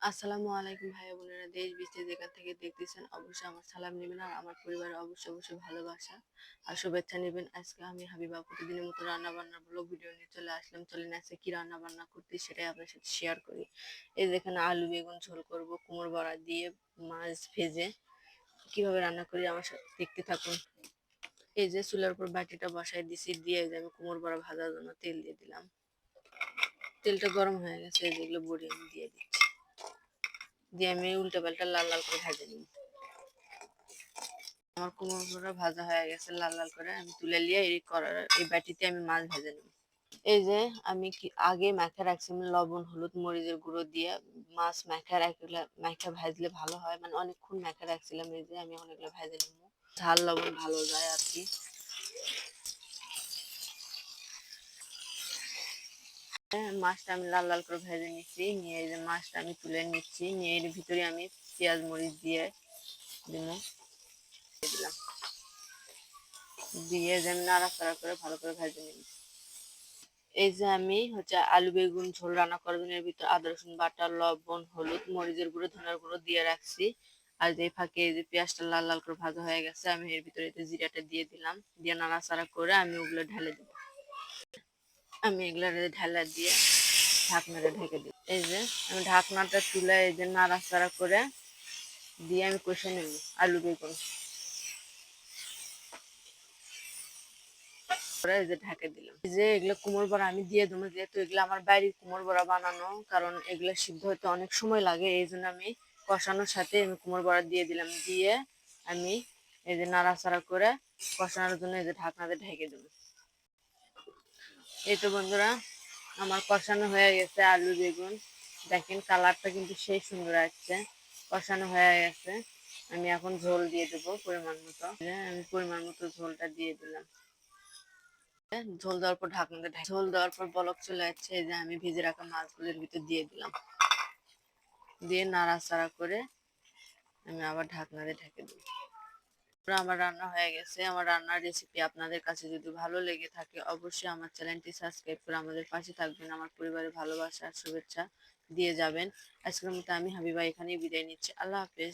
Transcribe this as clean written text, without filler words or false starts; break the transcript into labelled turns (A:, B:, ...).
A: আসসালামু আলাইকুম ভাইয়া বোনেরা, দেশ বিদেশ যেখান থেকে দেখতেছেন অবশ্যই আমার সালাম নেবেন আর আমার পরিবারের অবশ্যই ভালোবাসা আর শুভেচ্ছা নেবেন। আজকে আমি হাবিবা প্রতিদিনের মতো রান্না বান্নার ব্লগ ভিডিও নিয়ে চলে আসলাম। চলেন আজকে কি রান্না বান্না করতে সেটাই আপনার সাথে শেয়ার করি। এই যেখানে আলু বেগুন ঝোল করব কুমড়ো বড়া দিয়ে, মাছ ভেজে কিভাবে রান্না করি আমার সাথে দেখতে থাকুন। এই যে চুলার উপর বাটিটা বসাই দিছি, দিয়ে এই যে আমি কুমড়ো বড়া ভাজার জন্য তেল দিয়ে দিলাম। তেলটা গরম হয়ে গেছে, যেগুলো বড়ি আমি দিয়ে দিচ্ছি, দিয়ে আমি উল্টো পাল্টা লাল লাল করে ভেজে নিই। আমার কুমড়োটা ভাজা হয়ে গেছে লাল লাল করে, আমি তুলে নিয়ে এই বাটিতে আমি মাছ ভেজে নেব। এই যে আমি কি আগে মাখা রাখছি, আমি লবণ হলুদ মরিচের গুঁড়ো দিয়ে মাছ মাখা রাখলে মাখা ভাজলে ভালো হয়, মানে অনেকক্ষণ মাখা রাখছিলাম। এই যে আমি অনেকগুলো ভেজে নেব, ঝাল লবণ ভালো যায় আর কি। মাছটা আমি লাল লাল করে ভেজে নিচ্ছি, নিয়ে এই যে মাছটা আমি তুলে নিচ্ছি, নিয়ে এর ভিতরে আমি পেঁয়াজ মরিচ দিয়ে দিলাম, দিয়ে যে আমি নাড়াচাড়া করে ভালো করে ভেজে নিই। এই যে আমি আলু বেগুন ঝোল রান্না করার জন্য এর ভিতরে আদা রসুন বাটা, লবণ হলুদ মরিচের গুঁড়ো ধনিয়ার গুঁড়ো দিয়ে রাখছি। আর যে ফাঁকে এই যে পেঁয়াজটা লাল লাল করে ভাজা হয়ে গেছে, আমি এর ভিতরে জিরাটা দিয়ে দিলাম, দিয়ে নাড়াচাড়া করে আমি ওগুলো ঢেলে দিব। আমি এগুলো ঢেলা দিয়ে ঢাকনাটা ঢেকে দিই। এই যে আমি ঢাকনাটা তুলে এই যে নাড়াচাড়া করে দিয়ে আমি কষে নেব আলু বেগুন, এই যে ঢাকা দিলাম। এই যে এগুলো কুমড়ো বড়া আমি দিয়ে দেবো, যেহেতু এগুলো আমার বাড়ির কুমড়ো বড়া বানানো, কারণ এগুলো সিদ্ধ হতে অনেক সময় লাগে, এই জন্য আমি কষানোর সাথে আমি কুমড়ো বড়া দিয়ে দিলাম, দিয়ে আমি এই যে নাড়াচাড়া করে কষানোর জন্য এই যে ঢাকনাতে ঢেকে দেবো। এই তো বন্ধুরা, আমার কষানো হয়ে গেছে আলু বেগুন, দেখেন কালারটা কিন্তু সেই সুন্দর আসছে, কষানো হয়ে গেছে। আমি এখন ঝোল দিয়ে দেবো পরিমাণ মতো, আমি পরিমাণ মতো ঝোলটা দিয়ে দিলাম। ঝোল দেওয়ার পর ঢাকনাটা ঝোল দেওয়ার পর বলক চলে যাচ্ছে, এই যে আমি ভেজে রাখা মাছগুলোর ভিতর দিয়ে দিলাম, দিয়ে নাড়াচাড়া করে আমি আবার ঢাকনাতে ঢেকে দিই। আমার রান্না হয়ে গেছে। আমার রান্নার রেসিপি আপনাদের কাছে যদি ভালো লেগে থাকে অবশ্যই আমার চ্যানেলটি সাবস্ক্রাইব করে আমাদের পাশে থাকবেন, আমার পরিবারের ভালোবাসা আর শুভেচ্ছা দিয়ে যাবেন। আজকের মতো আমি হাবিবা এখানেই বিদায় নিচ্ছি। আল্লাহ হাফেজ।